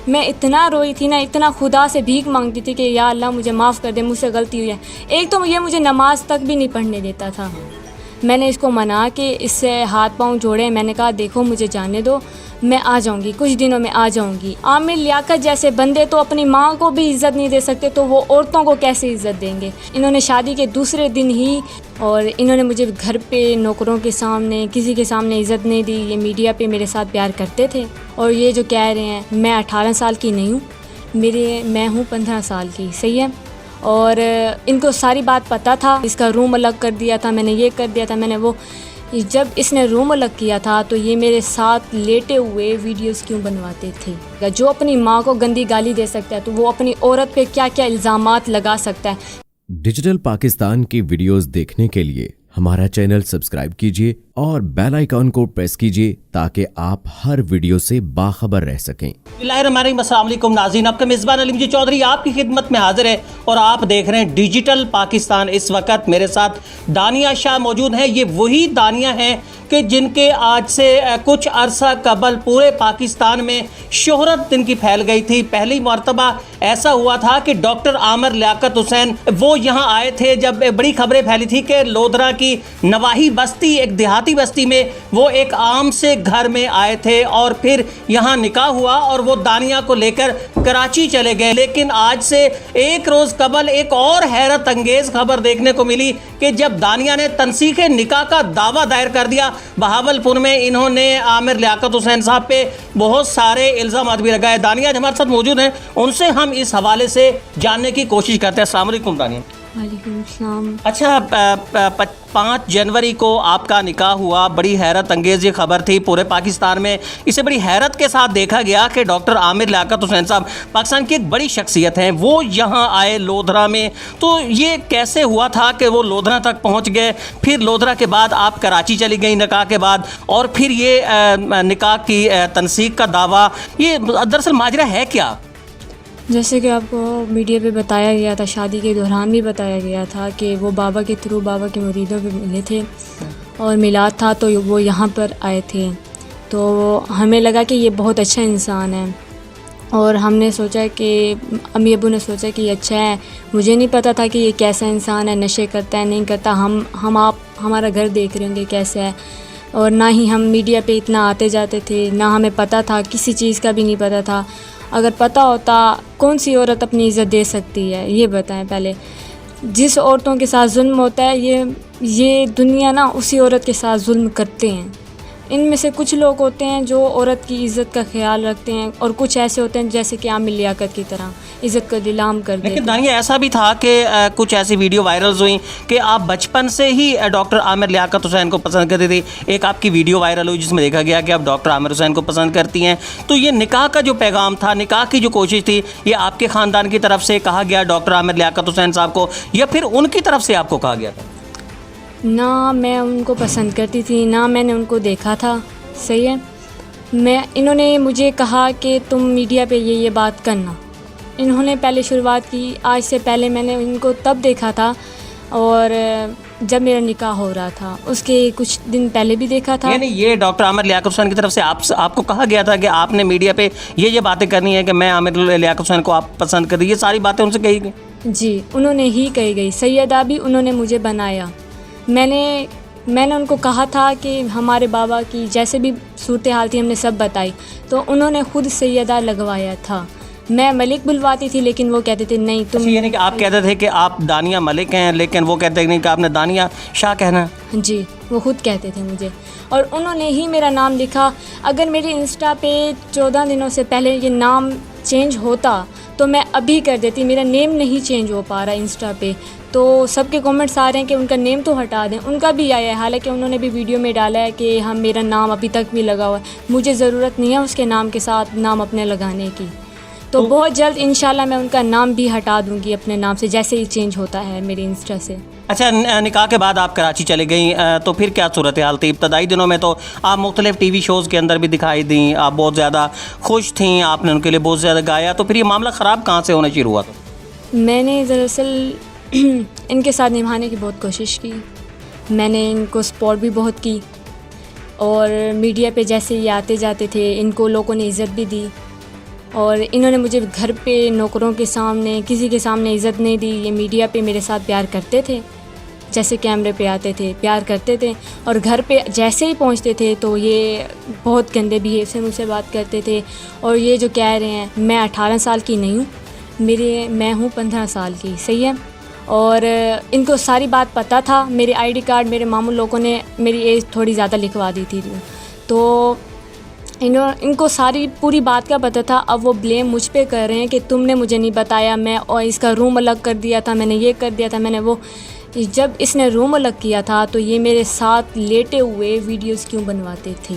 मैं इतना रोई थी ना, इतना खुदा से भीख मांगती थी कि या अल्लाह मुझे माफ़ कर दे, मुझसे गलती हुई है। एक तो ये मुझे नमाज तक भी नहीं पढ़ने देता था। मैंने इसको मना के इससे हाथ पांव जोड़े, मैंने कहा देखो मुझे जाने दो, मैं आ जाऊंगी, कुछ दिनों में आ जाऊंगी। आमिर लियाकत जैसे बंदे तो अपनी माँ को भी इज़्ज़त नहीं दे सकते, तो वो औरतों को कैसे इज़्ज़त देंगे। इन्होंने शादी के दूसरे दिन ही और इन्होंने मुझे घर पे नौकरों के सामने किसी के सामने इज़्ज़त नहीं दी। ये मीडिया पे मेरे साथ प्यार करते थे और ये जो कह रहे हैं मैं 18 साल की नहीं हूँ, मैं हूँ 15 साल की, सही है। और इनको सारी बात पता था, इसका रूम अलग कर दिया था मैंने, ये कर दिया था मैंने वो। जब इसने रूम अलग किया था तो ये मेरे साथ लेटे हुए वीडियोस क्यों बनवाते थे। जो अपनी माँ को गंदी गाली दे सकता है तो वो अपनी औरत पे क्या क्या इल्ज़ामात लगा सकता है। डिजिटल पाकिस्तान की वीडियोस देखने के लिए हमारा चैनल सब्सक्राइब कीजिए और बेल आइकॉन को प्रेस कीजिए ताकि आप हर वीडियो से बाखबर रह सकें। अस्सलाम वालेकुम नाज़रीन, आपका मेज़बान अली मुझे चौधरी आपकी खिदमत में हाजिर है और आप देख रहे हैं डिजिटल पाकिस्तान। इस वक्त मेरे साथ दानिया शाह मौजूद हैं। ये वही दानिया हैं कि जिनके आज से कुछ अरसा कबल पूरे पाकिस्तान में शोहरत इनकी फैल गई थी। पहली मरतबा ऐसा हुआ था कि डॉक्टर आमिर लियाकत हुसैन वो यहाँ आए थे जब बड़ी खबरें फैली थी कि लोधरा की नवाही बस्ती, एक देहाती बस्ती में वो एक आम से घर में आए थे और फिर यहाँ निकाह हुआ और वो दानिया को लेकर कराची चले गए। लेकिन आज से एक रोज़ कबल एक और हैरत अंगेज़ खबर देखने को मिली कि जब दानिया ने तनसीख निकाह का दावा दायर कर दिया बहावलपुर में, इन्होंने आमिर लियाकत हुसैन साहब पे बहुत सारे इल्ज़ाम भी लगाए। दानिया आज हमारे साथ मौजूद हैं, उनसे हम इस हवाले से जानने की कोशिश करते हैं। अस्सलाम वालेकुम दानिया। वालेकुम सलाम। अच्छा, 5 जनवरी को आपका निकाह हुआ, बड़ी हैरत अंगेज़ ये खबर थी पूरे पाकिस्तान में। इसे बड़ी हैरत के साथ देखा गया कि डॉक्टर आमिर लियाकत हुसैन साहब पाकिस्तान की एक बड़ी शख्सियत हैं, वो यहाँ आए लोधरा में। तो ये कैसे हुआ था कि वो लोधरा तक पहुँच गए, फिर लोधरा के बाद आप कराची चली गई निकाह के बाद, और फिर ये निकाह की तनसीख का दावा, ये दरअसल माजरा है क्या? जैसे कि आपको मीडिया पे बताया गया था, शादी के दौरान भी बताया गया था कि वो बाबा के थ्रू बाबा के मुरीदों पे मिले थे और मिलाद था तो वो यहाँ पर आए थे। तो हमें लगा कि ये बहुत अच्छा इंसान है और हमने सोचा कि अम्मी अबू ने सोचा कि ये अच्छा है। मुझे नहीं पता था कि ये कैसा इंसान है, नशे करता है नहीं करता। आप हमारा घर देख रहे होंगे कैसा है, और ना ही हम मीडिया पे इतना आते जाते थे, ना हमें पता था, किसी चीज़ का भी नहीं पता था। अगर पता होता कौन सी औरत अपनी इज़्ज़त दे सकती है, ये बताएं पहले। जिस औरतों के साथ जुल्म होता है ये दुनिया ना उसी औरत के साथ जुल्म करते हैं। इनमें से कुछ लोग होते हैं जो औरत की इज़्ज़त का ख्याल रखते हैं और कुछ ऐसे होते हैं जैसे कि आमिर लियाकत की तरह इज़्ज़त को नीलाम कर देते हैं। लेकिन दानिया ऐसा भी था कि कुछ ऐसी वीडियो वायरल हुई कि आप बचपन से ही डॉक्टर आमिर लियाकत हुसैन को पसंद करती थी। एक आपकी वीडियो वायरल हुई जिसमें देखा गया कि आप डॉक्टर आमिर हुसैन को पसंद करती हैं। तो ये निकाह का जो पैगाम था, निकाह की जो कोशिश थी, ये आपके ख़ानदान की तरफ से कहा गया डॉक्टर आमिर लियाकत हुसैन साहब को, या फिर उनकी तरफ से आपको कहा गया था? ना मैं उनको पसंद करती थी, ना मैंने उनको देखा था, सही है। इन्होंने मुझे कहा कि तुम मीडिया पे ये बात करना। इन्होंने पहले शुरुआत की, आज से पहले मैंने इनको तब देखा था और जब मेरा निकाह हो रहा था उसके कुछ दिन पहले भी देखा था। यानी ये डॉक्टर आमिर लियाकत हुसैन की तरफ से आपको कहा गया था कि आपने मीडिया पे ये बातें करनी है कि मैं आमिर लियाकत हुसैन को आप पसंद कर दी, ये सारी बातें उनसे कही गई? जी, उन्होंने ही कही गई। सैयदा भी उन्होंने मुझे बनाया। मैंने उनको कहा था कि हमारे बाबा की जैसे भी सूरत हाल थी हमने सब बताई, तो उन्होंने खुद सैयदा लगवाया था। मैं मलिक बुलवाती थी लेकिन वो कहते थे नहीं तुम। यानी कि आप कहते थे कि आप दानिया मलिक हैं, लेकिन वो कहते नहीं कि आपने दानिया शाह कहना। जी, वो खुद कहते थे मुझे और उन्होंने ही मेरा नाम लिखा। अगर मेरे इंस्टा पे 14 दिनों से पहले ये नाम चेंज होता तो मैं अभी कर देती। मेरा नेम नहीं चेंज हो पा रहा इंस्टा पे, तो सबके कमेंट्स आ रहे हैं कि उनका नेम तो हटा दें। उनका भी आया है, हालांकि उन्होंने भी वीडियो में डाला है कि हम मेरा नाम अभी तक भी लगा हुआ है। मुझे ज़रूरत नहीं है उसके नाम के साथ नाम अपने लगाने की। तो बहुत जल्द इंशाल्लाह मैं उनका नाम भी हटा दूंगी अपने नाम से, जैसे ही चेंज होता है मेरे इंस्टा से। अच्छा, निकाह के बाद आप कराची चले गई, तो फिर क्या सूरत हाल थी? इब्तदाई दिनों में तो आप मुख्तलिफ टीवी शोज़ के अंदर भी दिखाई दी, आप बहुत ज़्यादा खुश थी, आपने उनके लिए बहुत ज़्यादा गाया। तो फिर ये मामला ख़राब कहाँ से होना शुरू हुआ था? मैंने दरअसल इनके साथ निभाने की बहुत कोशिश की। मैंने इनको सपोर्ट भी बहुत की और मीडिया पे जैसे ये आते जाते थे इनको लोगों ने इज़्ज़त भी दी और इन्होंने मुझे घर पे नौकरों के सामने किसी के सामने इज़्ज़त नहीं दी। ये मीडिया पे मेरे साथ प्यार करते थे, जैसे कैमरे पे आते थे प्यार करते थे, और घर पे जैसे ही पहुंचते थे तो ये बहुत गंदे बिहेव से मुझसे बात करते थे। और ये जो कह रहे हैं मैं 18 साल की नहीं हूँ, मैं हूँ 15 साल की, सही है। और इनको सारी बात पता था। मेरे आईडी कार्ड मेरे मामू लोगों ने मेरी एज थोड़ी ज़्यादा लिखवा दी थी, तो इनको सारी पूरी बात का पता था। अब वो ब्लेम मुझ पे कर रहे हैं कि तुमने मुझे नहीं बताया, मैं और इसका रूम अलग कर दिया था, मैंने ये कर दिया था, मैंने वो। जब इसने रूम अलग किया था तो ये मेरे साथ लेटे हुए वीडियोस क्यों बनवाते थे।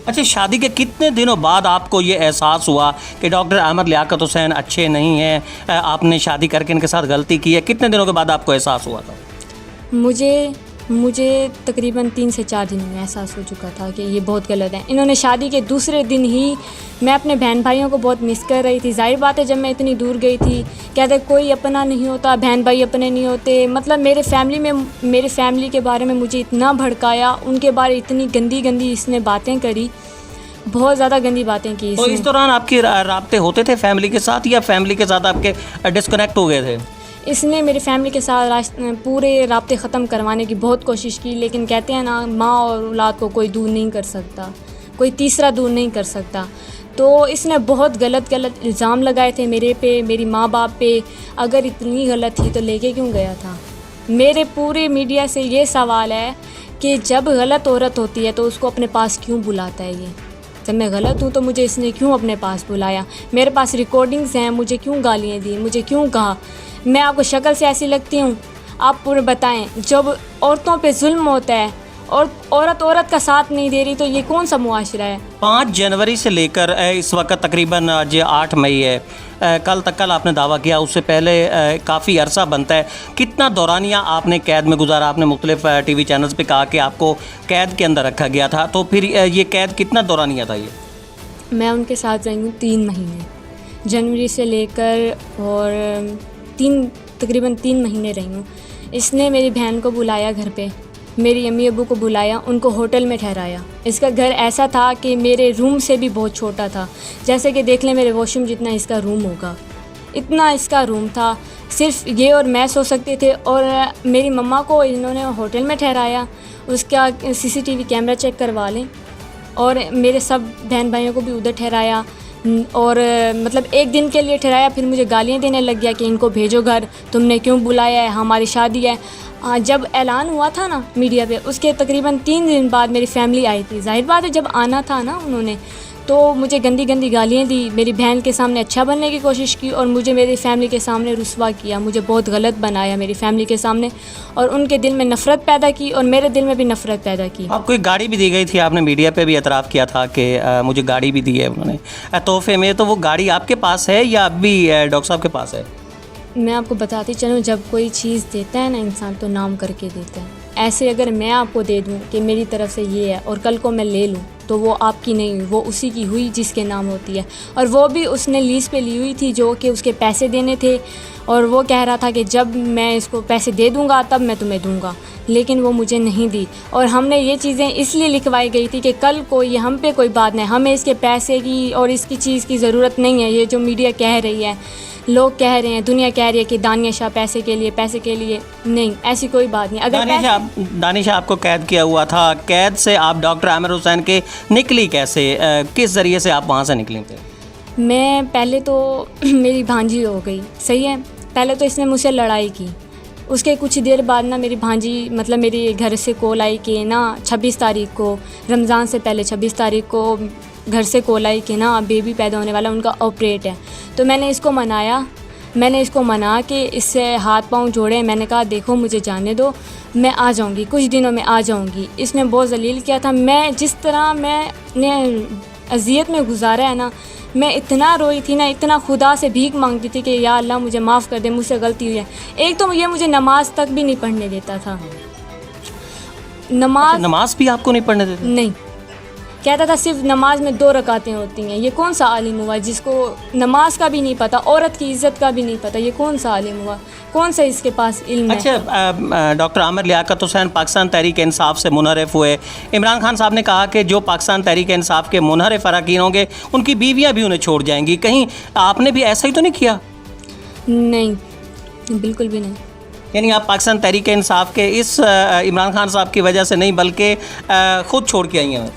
अच्छा, शादी के कितने दिनों बाद आपको ये एहसास हुआ कि डॉक्टर अहमद लियाकत हुसैन अच्छे नहीं हैं, आपने शादी करके इनके साथ गलती की है? कितने दिनों के बाद आपको एहसास हुआ था? मुझे तकरीबन 3 से 4 दिन में एहसास हो चुका था कि ये बहुत गलत है। इन्होंने शादी के दूसरे दिन ही, मैं अपने बहन भाइयों को बहुत मिस कर रही थी। जाहिर बात है, जब मैं इतनी दूर गई थी, कहते कोई अपना नहीं होता, बहन भाई अपने नहीं होते। मतलब मेरे फैमिली के बारे में मुझे इतना भड़काया, उनके बारे इतनी गंदी इसने बातें करी, बहुत ज़्यादा गंदी बातें की। तो इस दौरान आपके राब्ते होते थे फैमिली के साथ, या फैमिली के साथ आपके डिस्कनेक्ट हो गए थे? इसने मेरी फैमिली के साथ पूरे राब्ते ख़त्म करवाने की बहुत कोशिश की, लेकिन कहते हैं ना, माँ और औलाद को कोई दूर नहीं कर सकता, कोई तीसरा दूर नहीं कर सकता। तो इसने बहुत गलत इल्ज़ाम लगाए थे मेरे पे, मेरी माँ बाप पे। अगर इतनी गलत थी तो लेके क्यों गया था? मेरे पूरे मीडिया से ये सवाल है कि जब गलत औरत होती है तो उसको अपने पास क्यों बुलाता है? ये जब मैं गलत हूँ तो मुझे इसने क्यों अपने पास बुलाया? मेरे पास रिकॉर्डिंग्स हैं, मुझे क्यों गालियाँ दी, मुझे क्यों कहा? मैं आपको शक्ल से ऐसी लगती हूँ? आप पूरे बताएं। जब औरतों पे जुल्म होता है और औरत का साथ नहीं दे रही तो ये कौन सा मुआशरा है? 5 जनवरी से लेकर इस वक्त तकरीबन आज 8 मई है, कल आपने दावा किया, उससे पहले काफ़ी अरसा बनता है। कितना दौरानिया आपने कैद में गुजारा? आपने मुख्तलिफ टीवी चैनल्स पे कहा कि आपको कैद के अंदर रखा गया था, तो फिर ये कैद कितना दौरानिया था? ये मैं उनके साथ रही हूँ 3 महीने, जनवरी से लेकर, और तकरीबन 3 महीने रही हूँ। इसने मेरी बहन को बुलाया घर पे, मेरी अम्मी अब्बू को बुलाया, उनको होटल में ठहराया। इसका घर ऐसा था कि मेरे रूम से भी बहुत छोटा था, जैसे कि देख लें मेरे वॉशरूम जितना इसका रूम होगा, इतना इसका रूम था। सिर्फ ये और मैं सो सकते थे। और मेरी मम्मा को इन्होंने होटल में ठहराया, उसका CCTV कैमरा चेक करवा लें, और मेरे सब बहन भाइयों को भी उधर ठहराया। और मतलब 1 दिन के लिए ठहराया, फिर मुझे गालियाँ देने लग गया कि इनको भेजो घर, तुमने क्यों बुलाया है, हमारी शादी है। जब ऐलान हुआ था ना मीडिया पे, उसके तकरीबन 3 दिन बाद मेरी फैमिली आई थी। जाहिर बात है, जब आना था ना उन्होंने, तो मुझे गंदी गालियाँ दी, मेरी बहन के सामने अच्छा बनने की कोशिश की, और मुझे मेरी फैमिली के सामने रुस्वा किया, मुझे बहुत गलत बनाया मेरी फैमिली के सामने, और उनके दिल में नफ़रत पैदा की और मेरे दिल में भी नफ़रत पैदा की। आपको एक गाड़ी भी दी गई थी, आपने मीडिया पे भी एतराफ़ किया था कि मुझे गाड़ी भी दी है उन्होंने तोहफे में। तो वो गाड़ी आपके पास है या अभी डॉक्टर साहब के पास है? मैं आपको बताती चलूँ, जब कोई चीज़ देता है ना इंसान, तो नाम करके देता है। ऐसे अगर मैं आपको दे दूँ कि मेरी तरफ से ये है, और कल को मैं ले लूँ, तो वो आपकी नहीं हुई, वो उसी की हुई जिसके नाम होती है। और वो भी उसने लीज़ पे ली हुई थी, जो कि उसके पैसे देने थे, और वो कह रहा था कि जब मैं इसको पैसे दे दूँगा तब मैं तुम्हें दूँगा, लेकिन वो मुझे नहीं दी। और हमने ये चीज़ें इसलिए लिखवाई गई थी कि कल को ये हम पे कोई बात नहीं, हमें इसके पैसे की और इसकी चीज़ की ज़रूरत नहीं है। ये जो मीडिया कह रही है, लोग कह रहे हैं, दुनिया कह रही है कि दानिया शाह पैसे के लिए, नहीं, ऐसी कोई बात नहीं। अगर दानिशा आपको कैद किया हुआ था, कैद से आप डॉक्टर आमिर हुसैन के निकली कैसे, किस ज़रिए से आप वहाँ से निकली थे? मैं पहले तो मेरी भांजी हो गई, सही है। पहले तो इसने मुझसे लड़ाई की, उसके कुछ देर बाद ना मेरी भांजी, मतलब मेरे घर से कॉल आई कि ना 26 तारीख को, रमज़ान से पहले 26 तारीख को घर से कॉल आई कि ना बेबी पैदा होने वाला, उनका ऑपरेट है। तो मैंने इसको मना के इससे हाथ पांव जोड़े। मैंने कहा देखो मुझे जाने दो, मैं आ जाऊंगी, कुछ दिनों में आ जाऊंगी। इसने बहुत जलील किया था। मैं जिस तरह मैंने अजियत में गुजारा है ना, मैं इतना रोई थी ना, इतना खुदा से भीख मांगती थी कि या अल्लाह मुझे माफ़ कर दे, मुझसे गलती हुई है। एक तो ये मुझे नमाज तक भी नहीं पढ़ने देता था। नमाज भी आपको नहीं पढ़ने देता? नहीं, कहता था सिर्फ नमाज में 2 रकातें होती हैं। ये कौन सा आलिम हुआ जिसको नमाज का भी नहीं पता, औरत की इज़्ज़त का भी नहीं पता? ये कौन सा आलिम हुआ? कौन सा इसके पास इल्म है? अच्छा, डॉक्टर आमिर लियाकत हुसैन पाकिस्तान तहरीक इंसाफ से मुनहरफ हुए। इमरान खान साहब ने कहा कि जो पाकिस्तान तहरीक इंसाफ के मुनहरफ अरकान होंगे उनकी बीवियाँ भी उन्हें छोड़ जाएंगी। कहीं आपने भी ऐसा ही तो नहीं किया? नहीं, बिल्कुल भी नहीं। यानी आप पाकिस्तान तहरीक इंसाफ के इस इमरान खान साहब की वजह से नहीं बल्कि ख़ुद छोड़ के आई हैं?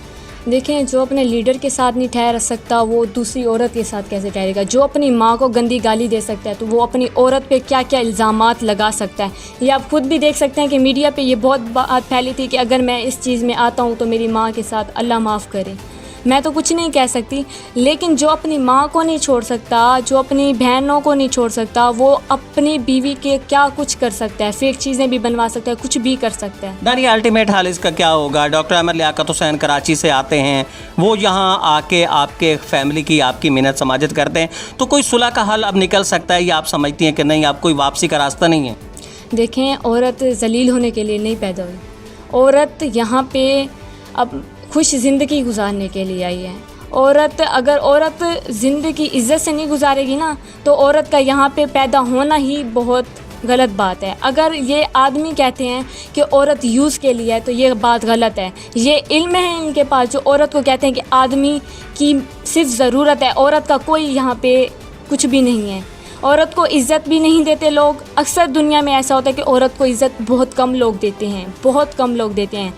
देखें, जो अपने लीडर के साथ नहीं ठहर सकता वो दूसरी औरत के साथ कैसे ठहरेगा? जो अपनी माँ को गंदी गाली दे सकता है तो वो अपनी औरत पे क्या क्या इल्ज़ामात लगा सकता है? ये आप खुद भी देख सकते हैं कि मीडिया पे ये बहुत बात फैली थी कि अगर मैं इस चीज़ में आता हूँ तो मेरी माँ के साथ अल्लाह माफ़ करे। मैं तो कुछ नहीं कह सकती, लेकिन जो अपनी माँ को नहीं छोड़ सकता, जो अपनी बहनों को नहीं छोड़ सकता, वो अपनी बीवी के क्या कुछ कर सकता है? फेक चीज़ें भी बनवा सकता है, कुछ भी कर सकता है। दानिया, अल्टीमेट हाल इसका क्या होगा? डॉक्टर आमिर लियाकत हुसैन कराची से आते हैं, वो यहाँ आके आपके फैमिली की, आपकी मिन्नत समाजत करते हैं, तो कोई सुलह का हल अब निकल सकता है या आप समझती हैं कि नहीं, अब कोई वापसी का रास्ता नहीं है? देखें, औरत जलील होने के लिए नहीं पैदा हुई। औरत यहाँ पे अब खुश ज़िंदगी गुजारने के लिए आई है। औरत अगर औरत ज़िंदगी इज़्ज़त से नहीं गुजारेगी ना, तो औरत का यहाँ पे पैदा होना ही बहुत गलत बात है। अगर ये आदमी कहते हैं कि औरत यूज़ के लिए है तो ये बात गलत है। ये इल्म है इनके पास जो औरत को कहते हैं कि आदमी की सिर्फ ज़रूरत है, औरत का कोई यहाँ पे कुछ भी नहीं है। औरत को इज़्ज़त भी नहीं देते लोग। अक्सर दुनिया में ऐसा होता है कि औरत को इज़्ज़त बहुत कम लोग देते हैं, बहुत कम लोग देते हैं।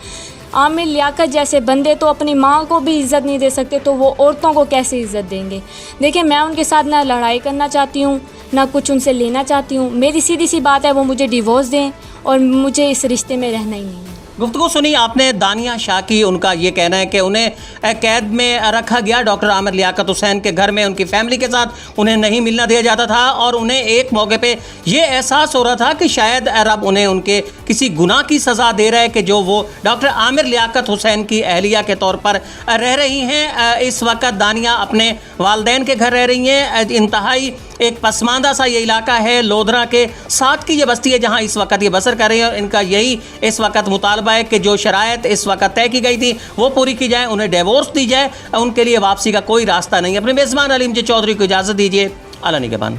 आमिर लियाकत जैसे बंदे तो अपनी माँ को भी इज़्ज़त नहीं दे सकते, तो वो औरतों को कैसे इज़्ज़त देंगे? देखिए, मैं उनके साथ ना लड़ाई करना चाहती हूँ, ना कुछ उनसे लेना चाहती हूँ। मेरी सीधी सी बात है, वो मुझे डिवोर्स दें और मुझे इस रिश्ते में रहना ही नहीं है। गुफ्तगू सुनी आपने दानिया शाह की। उनका ये कहना है कि उन्हें कैद में रखा गया डॉक्टर आमिर लियाकत हुसैन के घर में, उनकी फैमिली के साथ उन्हें नहीं मिलना दिया जाता था और उन्हें एक मौके पे ये एहसास हो रहा था कि शायद रब उन्हें उनके किसी गुनाह की सज़ा दे रहा है कि जो वो डॉक्टर आमिर लियाकत हुसैन की अहलिया के तौर पर रह रही हैं। इस वक्त दानिया अपने वालदैन के घर रह रही हैं। इंतहाई एक पसमानदा सा ये इलाका है, लोधरा के साथ की ये बस्ती है जहाँ इस वक्त ये बसर कर रही है और इनका यही इस वक्त मुतालबा है कि जो शराइत इस वक्त तय की गई थी वो पूरी की जाए, उन्हें डिवोर्स दी जाए। उनके लिए वापसी का कोई रास्ता नहीं है। अपने मेज़बान अलीम जी चौधरी को इजाज़त दीजिए। अल्लाह निगहबान।